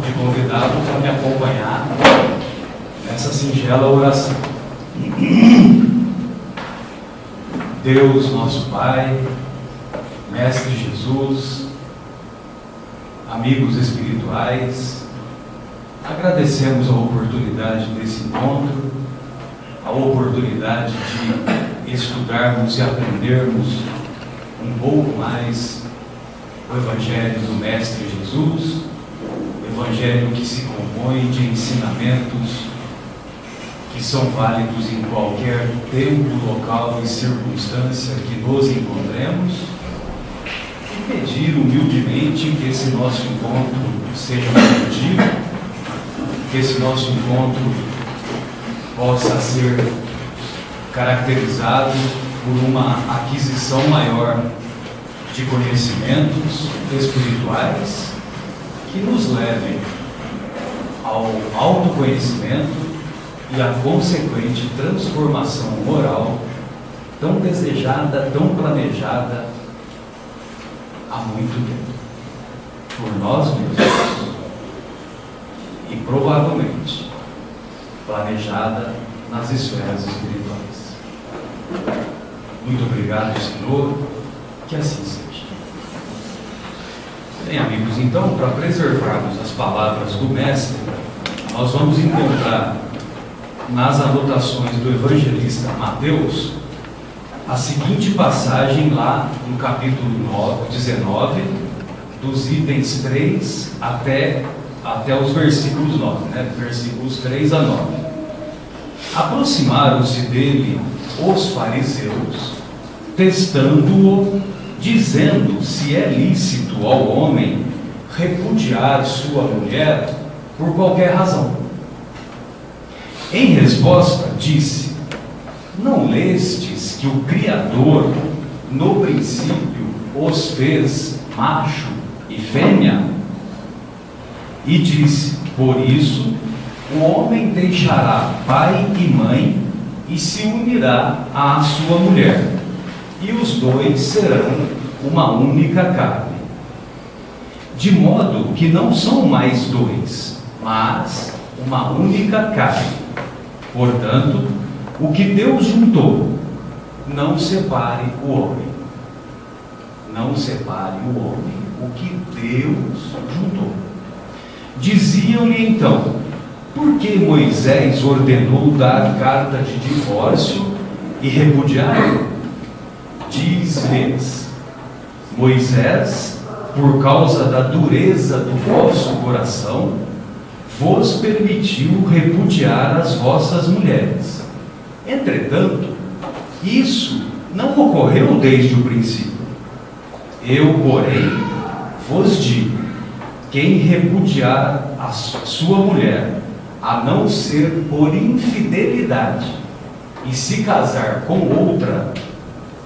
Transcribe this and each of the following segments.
De convidá-los a me acompanhar nessa singela oração. Deus, nosso Pai, Mestre Jesus, amigos espirituais, agradecemos a oportunidade desse encontro, a oportunidade de estudarmos e aprendermos um pouco mais o Evangelho do Mestre Jesus, Evangelho que se compõe de ensinamentos que são válidos em qualquer tempo, local e circunstância que nos encontremos, e pedir humildemente que esse nosso encontro seja produtivo, que esse nosso encontro possa ser caracterizado por uma aquisição maior de conhecimentos espirituais que nos levem ao autoconhecimento e à consequente transformação moral tão desejada, tão planejada há muito tempo por nós mesmos e provavelmente planejada nas esferas espirituais. Muito obrigado, Senhor, que assim seja. Bem, amigos, então, para preservarmos as palavras do Mestre, nós vamos encontrar nas anotações do evangelista Mateus a seguinte passagem lá no capítulo 19, dos itens 3 até os versículos 9, versículos 3 a 9. Aproximaram-se dele os fariseus, testando-o, dizendo se é lícito ao homem repudiar sua mulher por qualquer razão. Em resposta, disse: não lestes que o Criador, no princípio, os fez macho e fêmea? E disse: por isso, o homem deixará pai e mãe e se unirá à sua mulher, e os dois serão uma única carne. De modo que não são mais dois, mas uma única carne. Portanto, o que Deus juntou, não separe o homem. Não separe o homem, o que Deus juntou. Diziam-lhe então: por que Moisés ordenou dar carta de divórcio e repudiar? Diz-lhes: Moisés, por causa da dureza do vosso coração, vos permitiu repudiar as vossas mulheres. Entretanto, isso não ocorreu desde o princípio. Eu, porém, vos digo: quem repudiar a sua mulher, a não ser por infidelidade, e se casar com outra,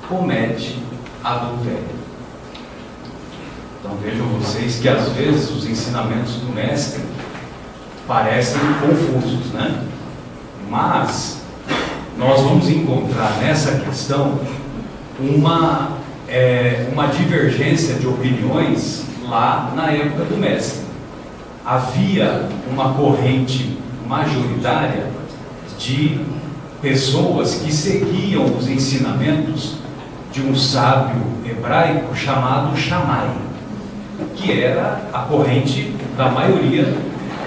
comete adultério. Então vejam vocês que às vezes os ensinamentos do Mestre parecem confusos, Mas nós vamos encontrar nessa questão uma divergência de opiniões lá na época do Mestre. Havia uma corrente majoritária de pessoas que seguiam os ensinamentos de um sábio hebraico chamado Shammai, que era a corrente da maioria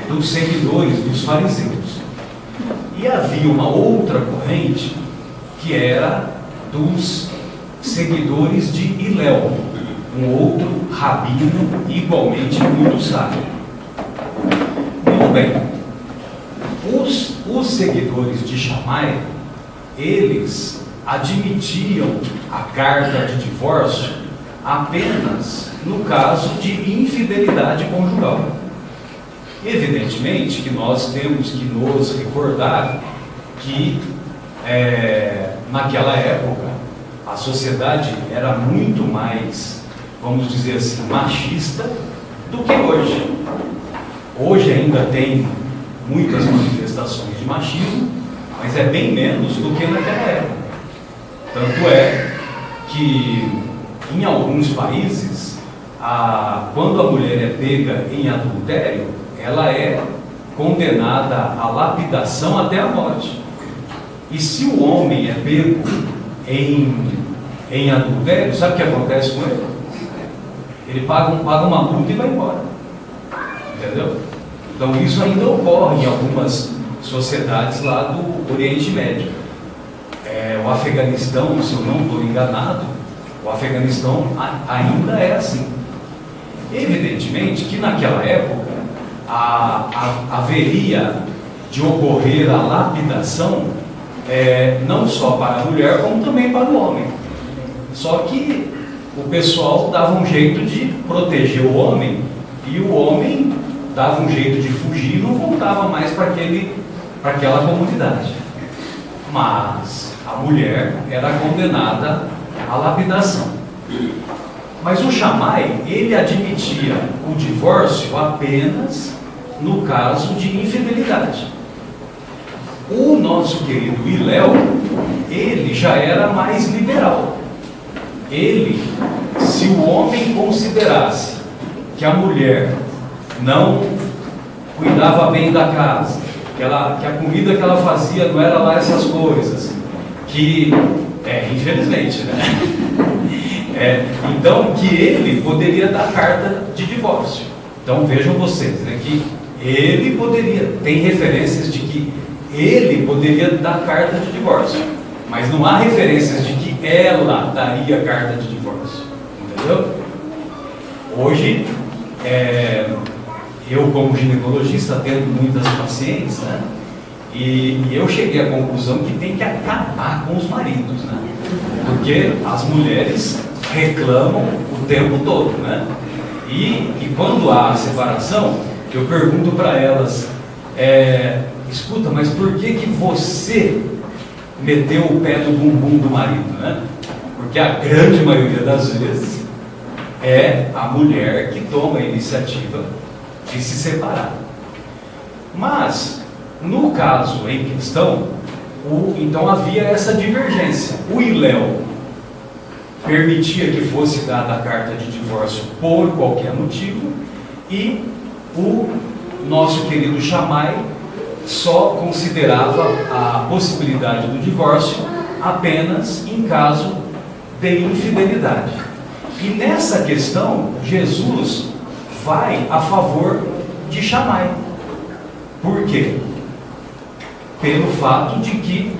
dos seguidores dos fariseus. E havia uma outra corrente que era dos seguidores de Hilel, um outro rabino igualmente muito sábio. Muito bem, os seguidores de Shammai, eles admitiam a carta de divórcio apenas no caso de infidelidade conjugal. Evidentemente que nós temos que nos recordar que naquela época a sociedade era muito mais, vamos dizer assim, machista do que hoje. Hoje ainda tem muitas manifestações de machismo, mas é bem menos do que naquela época. Tanto é que em alguns países, quando a mulher é pega em adultério, ela é condenada à lapidação até a morte. E se o homem é pego em adultério, sabe o que acontece com ele? Ele paga uma multa e vai embora. Entendeu? Então isso ainda ocorre em algumas sociedades lá do Oriente Médio. O Afeganistão, se eu não estou enganado, o Afeganistão ainda é assim. Evidentemente que naquela época haveria de ocorrer a lapidação não só para a mulher, como também para o homem. Só que o pessoal dava um jeito de proteger o homem, e o homem dava um jeito de fugir e não voltava mais para aquela comunidade. Mas a mulher era condenada à lapidação. Mas o Shammai, ele admitia o divórcio apenas no caso de infidelidade. O nosso querido Hillel, ele já era mais liberal. Ele, se o homem considerasse que a mulher não cuidava bem da casa, que a comida que ela fazia não era lá essas coisas, infelizmente, né? Então, que ele poderia dar carta de divórcio. Então, vejam vocês, né, que ele poderia, tem referências de que ele poderia dar carta de divórcio, mas não há referências de que ela daria carta de divórcio, entendeu? Hoje, eu como ginecologista atendo muitas pacientes, né? E eu cheguei à conclusão que tem que acabar com os maridos, né? Porque as mulheres reclamam o tempo todo, né? E quando há a separação, eu pergunto para elas, escuta, mas por que você meteu o pé no bumbum do marido, né? Porque a grande maioria das vezes é a mulher que toma a iniciativa de se separar. Mas, no caso em questão, então havia essa divergência. O Hillel permitia que fosse dada a carta de divórcio por qualquer motivo, e o nosso querido Shammai só considerava a possibilidade do divórcio apenas em caso de infidelidade. E nessa questão, Jesus vai a favor de Shammai. Por quê? Pelo fato de que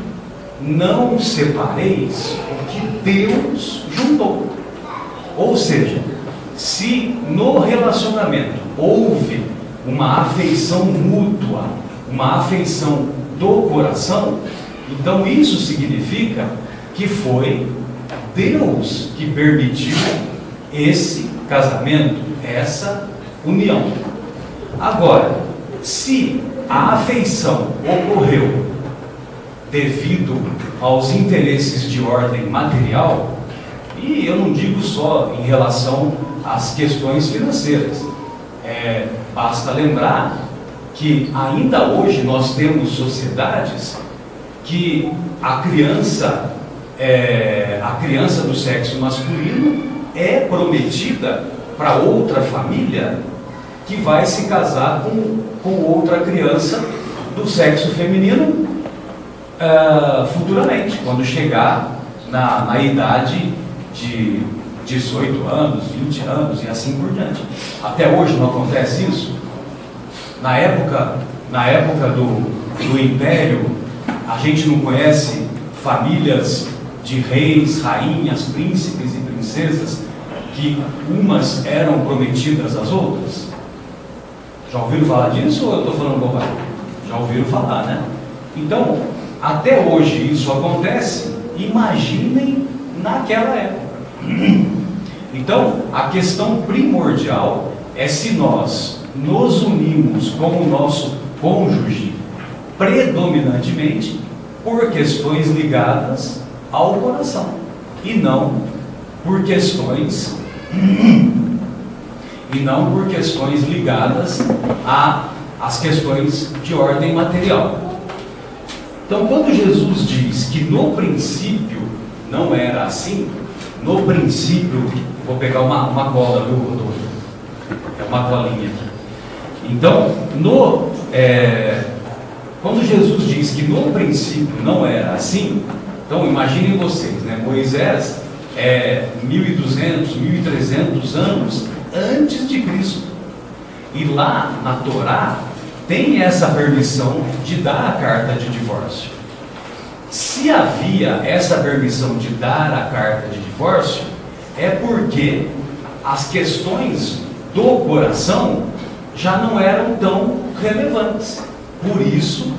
não separeis o que Deus juntou. Ou seja, se no relacionamento houve uma afeição mútua, uma afeição do coração, então isso significa que foi Deus que permitiu esse casamento, essa união. Agora, se a afeição ocorreu devido aos interesses de ordem material, e eu não digo só em relação às questões financeiras, basta lembrar que ainda hoje nós temos sociedades que a criança do sexo masculino é prometida para outra família que vai se casar com outra criança do sexo feminino futuramente, quando chegar na idade de 18 anos, 20 anos e assim por diante. Até hoje não acontece isso. Na época do Império, a gente não conhece famílias de reis, rainhas, príncipes e princesas que umas eram prometidas às outras? Já ouviram falar disso ou eu estou falando bobagem? Já ouviram falar, né? Então, até hoje isso acontece, imaginem naquela época. Então, a questão primordial é se nós nos unimos com o nosso cônjuge predominantemente por questões ligadas ao coração e não por questões ligadas às questões de ordem material. Então, quando Jesus diz que no princípio não era assim, no princípio, vou pegar uma cola, viu, Rodolfo? É uma colinha aqui. Então, quando Jesus diz que no princípio não era assim, então imaginem vocês, né? Moisés é 1.200, 1.300 anos antes de Cristo. E lá na Torá tem essa permissão de dar a carta de divórcio. Se havia essa permissão de dar a carta de divórcio, é porque as questões do coração já não eram tão relevantes. Por isso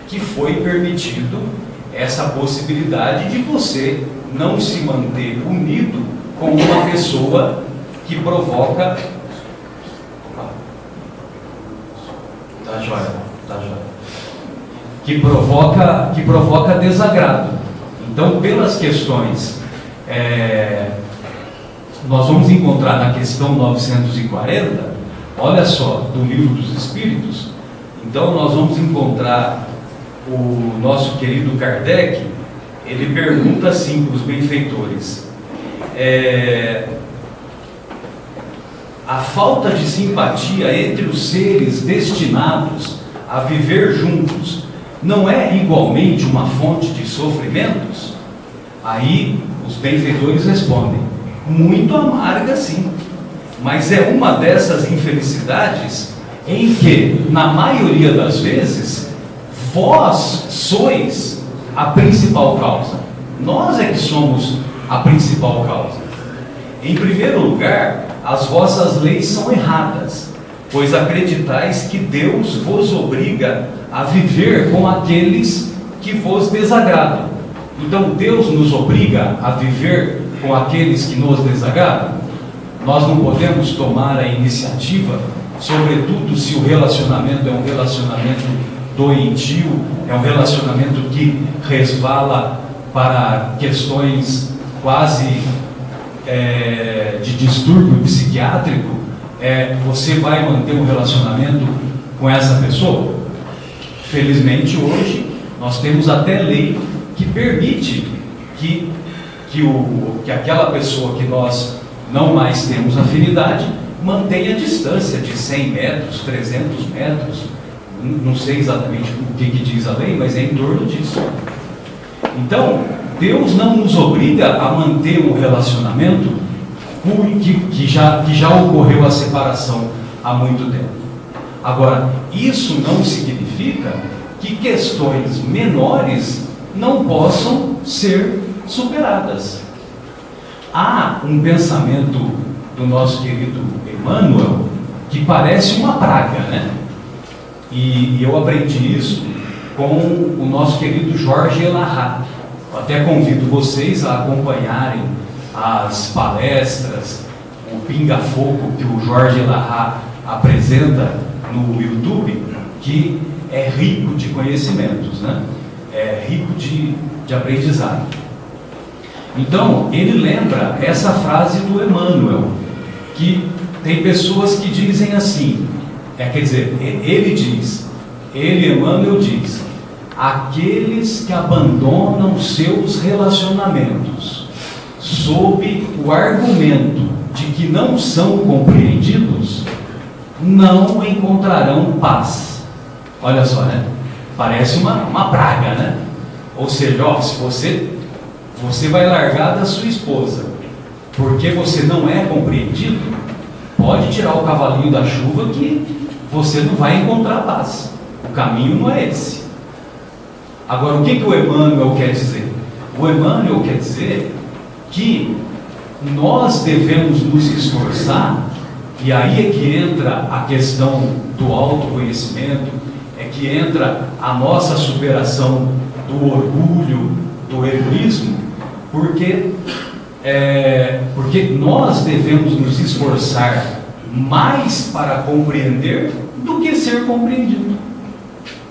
que foi permitido essa possibilidade de você não se manter unido com uma pessoa que provoca... Tá joia, tá joia. Que provoca desagrado. Então, pelas questões, nós vamos encontrar na questão 940, olha só, do Livro dos Espíritos. Então, nós vamos encontrar o nosso querido Kardec. Ele pergunta assim para os benfeitores: a falta de simpatia entre os seres destinados a viver juntos não é igualmente uma fonte de sofrimentos? Aí os benfeitores respondem: muito amarga, sim, mas é uma dessas infelicidades em que, na maioria das vezes, vós sois a principal causa. Nós é que somos a principal causa. Em primeiro lugar, as vossas leis são erradas, pois acreditais que Deus vos obriga a viver com aqueles que vos desagradam. Então Deus nos obriga a viver com aqueles que nos desagradam? Nós não podemos tomar a iniciativa, sobretudo se o relacionamento é um relacionamento doentio, é um relacionamento que resvala para questões quase de distúrbio psiquiátrico. Você vai manter um relacionamento com essa pessoa? Felizmente hoje nós temos até lei que permite que aquela pessoa que nós não mais temos afinidade mantenha a distância de 100 metros, 300 metros, não sei exatamente o que diz a lei, mas é em torno disso. Então, Deus não nos obriga a manter um relacionamento que já ocorreu a separação há muito tempo. Agora, isso não significa que questões menores não possam ser superadas. Há um pensamento do nosso querido Emmanuel que parece uma praga, né? E eu aprendi isso com o nosso querido Jorge Elahá. Eu até convido vocês a acompanharem as palestras, o pinga-fogo que o Jorge Elahá apresenta no YouTube, que é rico de conhecimentos, né? É rico de aprendizado. Então, ele lembra essa frase do Emmanuel, que tem pessoas que dizem assim, quer dizer, Emmanuel diz: aqueles que abandonam seus relacionamentos sob o argumento de que não são compreendidos, não encontrarão paz. Olha só, né? Parece uma praga, né? Ou seja, se você vai largar da sua esposa porque você não é compreendido, pode tirar o cavalinho da chuva que você não vai encontrar paz. O caminho não é esse. Agora, o que o Emmanuel quer dizer? O Emmanuel quer dizer que nós devemos nos esforçar, e aí é que entra a questão do autoconhecimento, é que entra a nossa superação do orgulho, do egoísmo, porque nós devemos nos esforçar mais para compreender do que ser compreendido.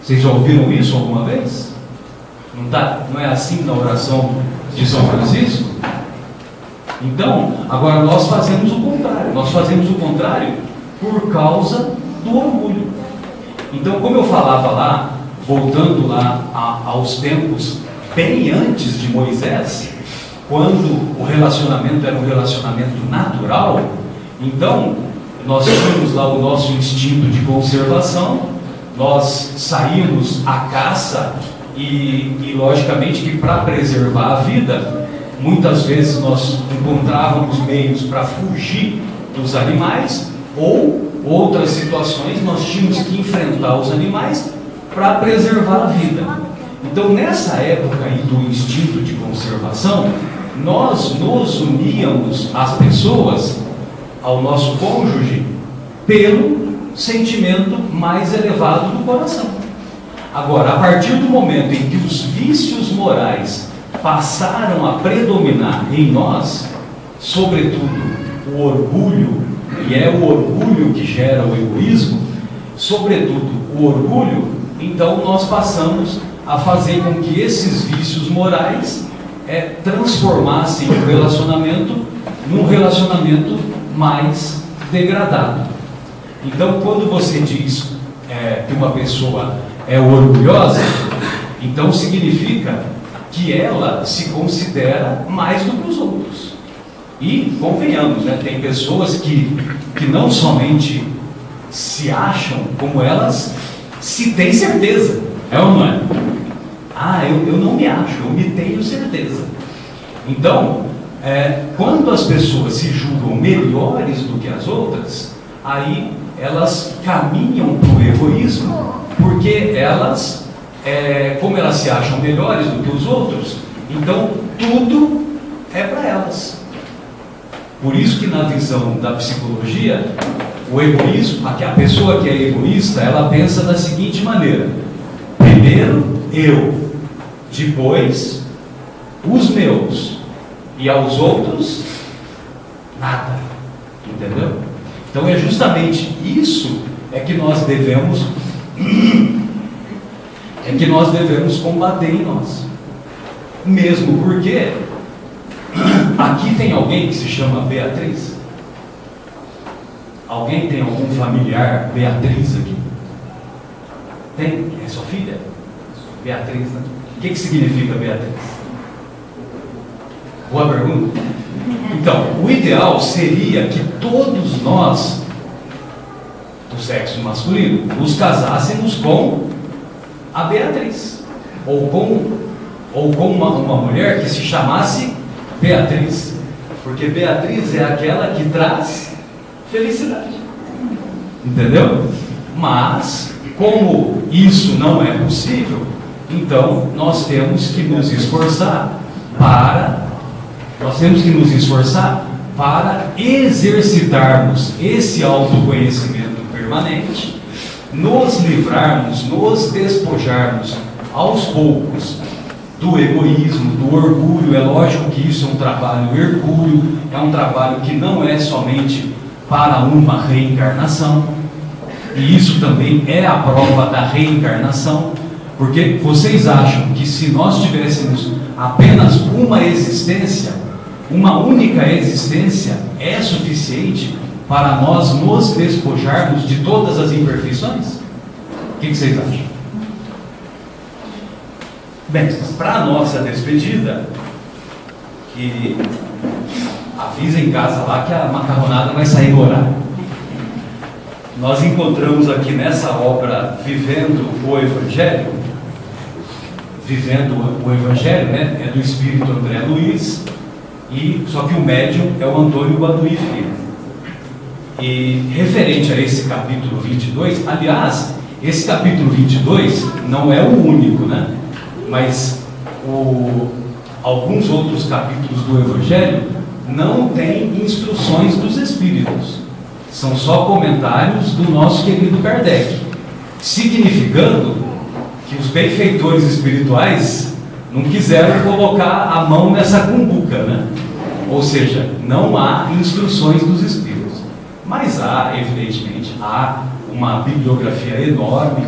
Vocês já ouviram isso alguma vez? Não é assim na oração de São Francisco? Então, agora nós fazemos o contrário. Nós fazemos o contrário por causa do orgulho. Então, como eu falava lá, voltando lá aos tempos bem antes de Moisés, quando o relacionamento era um relacionamento natural, então nós tínhamos lá o nosso instinto de conservação, nós saímos à caça e logicamente que para preservar a vida, muitas vezes nós encontrávamos meios para fugir dos animais, ou outras situações nós tínhamos que enfrentar os animais para preservar a vida. Então, nessa época aí do instinto de conservação, nós nos uníamos às pessoas, ao nosso cônjuge, pelo sentimento mais elevado do coração. Agora, a partir do momento em que os vícios morais passaram a predominar em nós, sobretudo o orgulho, e é o orgulho que gera o egoísmo, sobretudo o orgulho, então nós passamos a fazer com que esses vícios morais transformassem o relacionamento num relacionamento mais degradado. Então, quando você diz que uma pessoa é orgulhosa, então significa que ela se considera mais do que os outros. E, convenhamos, tem pessoas que não somente se acham, como elas se têm certeza. É ou não é? Eu não me acho, eu me tenho certeza. Então, quando as pessoas se julgam melhores do que as outras, aí elas caminham para o egoísmo, porque elas, como elas se acham melhores do que os outros, então tudo é para elas. Por isso que na visão da psicologia, o egoísmo, a pessoa que é egoísta, ela pensa da seguinte maneira: primeiro eu, depois os meus, e aos outros nada. Entendeu? Então é justamente isso que nós devemos combater em nós. Mesmo porque aqui tem alguém que se chama Beatriz? Alguém tem algum familiar Beatriz aqui? Tem? É sua filha? Beatriz, né? O que significa Beatriz? Boa pergunta. Então, o ideal seria que todos nós, do sexo masculino, nos casássemos com a Beatriz, ou com uma mulher que se chamasse Beatriz, porque Beatriz é aquela que traz felicidade. Entendeu? Mas, como isso não é possível, então nós temos que nos esforçar para exercitarmos esse autoconhecimento permanente, nos livrarmos, nos despojarmos aos poucos do egoísmo, do orgulho. É lógico que isso é um trabalho hercúleo, é um trabalho que não é somente para uma reencarnação, e isso também é a prova da reencarnação, porque vocês acham que se nós tivéssemos apenas uma existência, uma única existência, é suficiente para nós nos despojarmos de todas as imperfeições? O que vocês acham? Bem, para a nossa despedida, que avisa em casa lá que a macarronada vai sair no horário. Nós encontramos aqui nessa obra Vivendo o Evangelho, né? É do espírito André Luiz, só que o médium é o Antônio Baduí Filho. E referente a esse capítulo 22, aliás, esse capítulo 22 não é o único, né? Mas alguns outros capítulos do Evangelho não têm instruções dos Espíritos, são só comentários do nosso querido Kardec, significando que os benfeitores espirituais não quiseram colocar a mão nessa cumbuca, né? Ou seja, não há instruções dos Espíritos, mas evidentemente, há uma bibliografia enorme.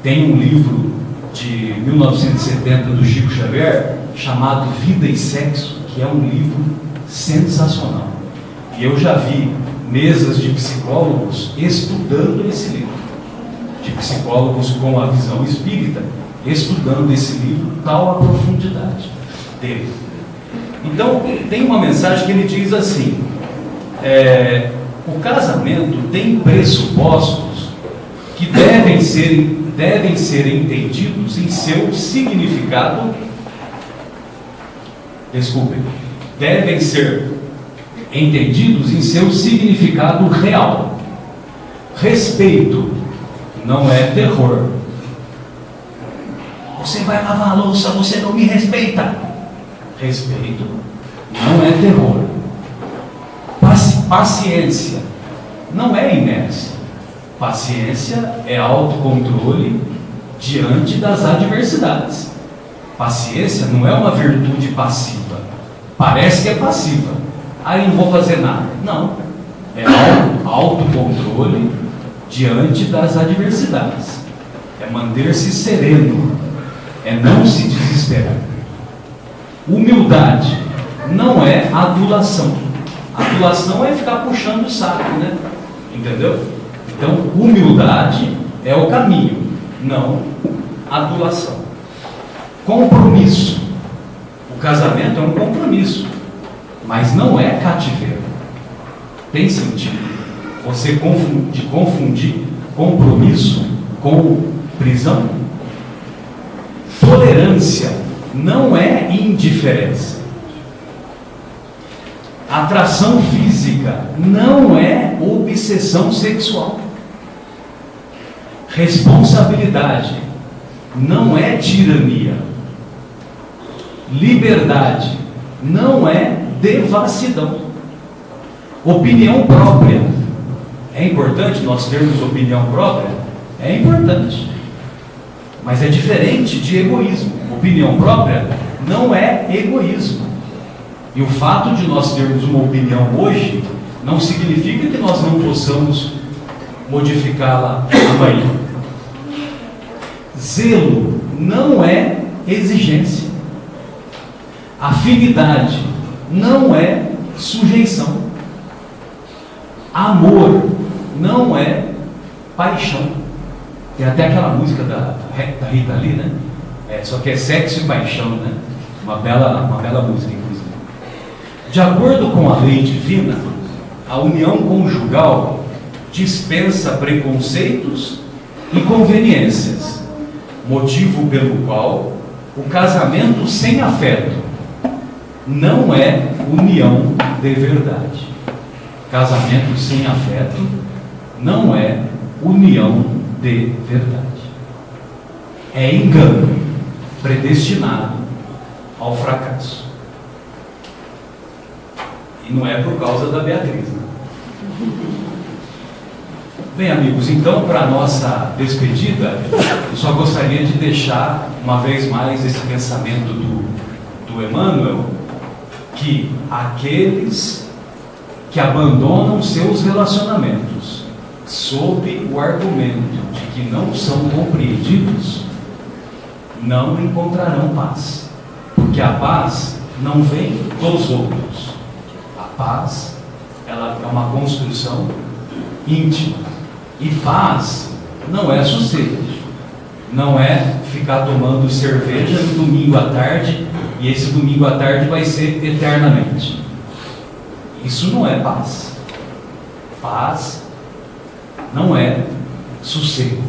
Tem um livro de 1970 do Chico Xavier chamado Vida e Sexo, que é um livro sensacional, e eu já vi mesas de psicólogos estudando esse livro, de psicólogos com a visão espírita estudando esse livro, tal a profundidade dele. Então, tem uma mensagem que ele diz assim: o casamento tem pressupostos que devem ser entendidos em seu significado. Devem ser entendidos em seu significado real. Respeito não é terror. Você vai lavar a louça, você não me respeita. Respeito não é terror. Paciência não é inércia. Paciência é autocontrole diante das adversidades. Paciência não é uma virtude passiva. Parece que é passiva. Aí não vou fazer nada. Não. É autocontrole diante das adversidades. É manter-se sereno. É não se desesperar. Humildade não é adulação. Adulação é ficar puxando o saco, né? Entendeu? Então, humildade é o caminho, não adulação. Compromisso. O casamento é um compromisso, mas não é cativeiro. Tem sentido você confundir compromisso com prisão? Tolerância não é indiferença. Atração física não é obsessão sexual. Responsabilidade não é tirania. Liberdade não é devassidão. Opinião própria. É importante nós termos opinião própria? É importante. Mas é diferente de egoísmo. Opinião própria não é egoísmo. E o fato de nós termos uma opinião hoje não significa que nós não possamos modificá-la amanhã. Zelo não é exigência. Afinidade não é sujeição. Amor não é paixão. Tem até aquela música da Rita Lee, né? Só que é sexo e paixão, né? Uma bela música, inclusive. De acordo com a lei divina, a união conjugal dispensa preconceitos e conveniências, motivo pelo qual o casamento sem afeto não é união de verdade. Casamento sem afeto não é união de verdade. É engano predestinado ao fracasso. E não é por causa da Beatriz, né? Bem, amigos, então, para a nossa despedida, eu só gostaria de deixar uma vez mais esse pensamento do Emmanuel, que aqueles que abandonam seus relacionamentos sob o argumento de que não são compreendidos, não encontrarão paz, porque a paz não vem dos outros. A paz, ela é uma construção íntima, e paz não é sossego, não é ficar tomando cerveja no domingo à tarde, e esse domingo à tarde vai ser eternamente. Isso não é paz. Paz não é sossego.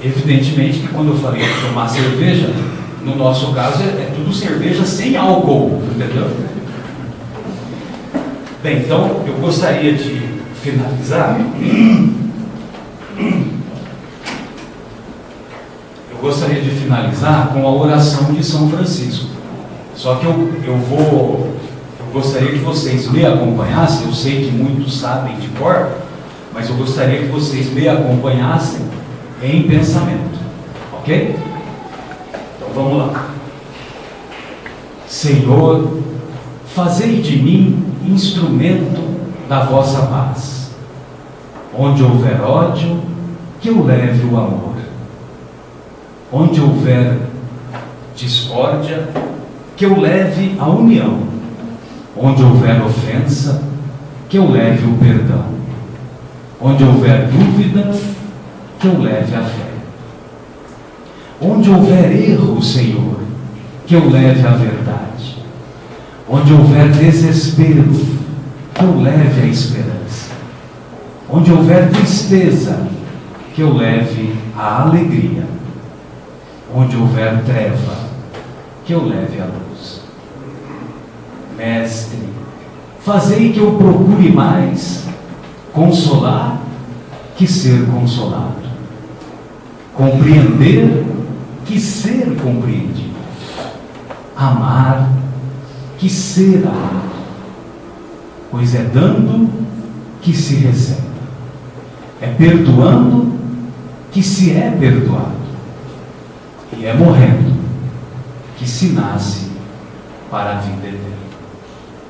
Evidentemente que quando eu falei de tomar cerveja, no nosso caso é tudo cerveja sem álcool, entendeu? Bem, então eu gostaria de finalizar. Eu gostaria de finalizar com a oração de São Francisco. Só que eu gostaria que vocês me acompanhassem. Eu sei que muitos sabem de cor, mas eu gostaria que vocês me acompanhassem em pensamento, ok? Então vamos lá. Senhor, fazei de mim instrumento da vossa paz. Onde houver ódio, que eu leve o amor. Onde houver discórdia, que eu leve a união. Onde houver ofensa, que eu leve o perdão. Onde houver dúvida, que eu leve a fé. Onde houver erro, Senhor, que eu leve a verdade. ansiedade, onde houver desespero, que eu leve a esperança, onde houver tristeza, que eu leve a alegria, onde houver treva, que eu leve a luz. Mestre, fazei que eu procure mais consolar que ser consolado, compreender que ser compreendido, amar que ser amado, pois é dando que se recebe, é perdoando que se é perdoado, e é morrendo que se nasce para a vida eterna.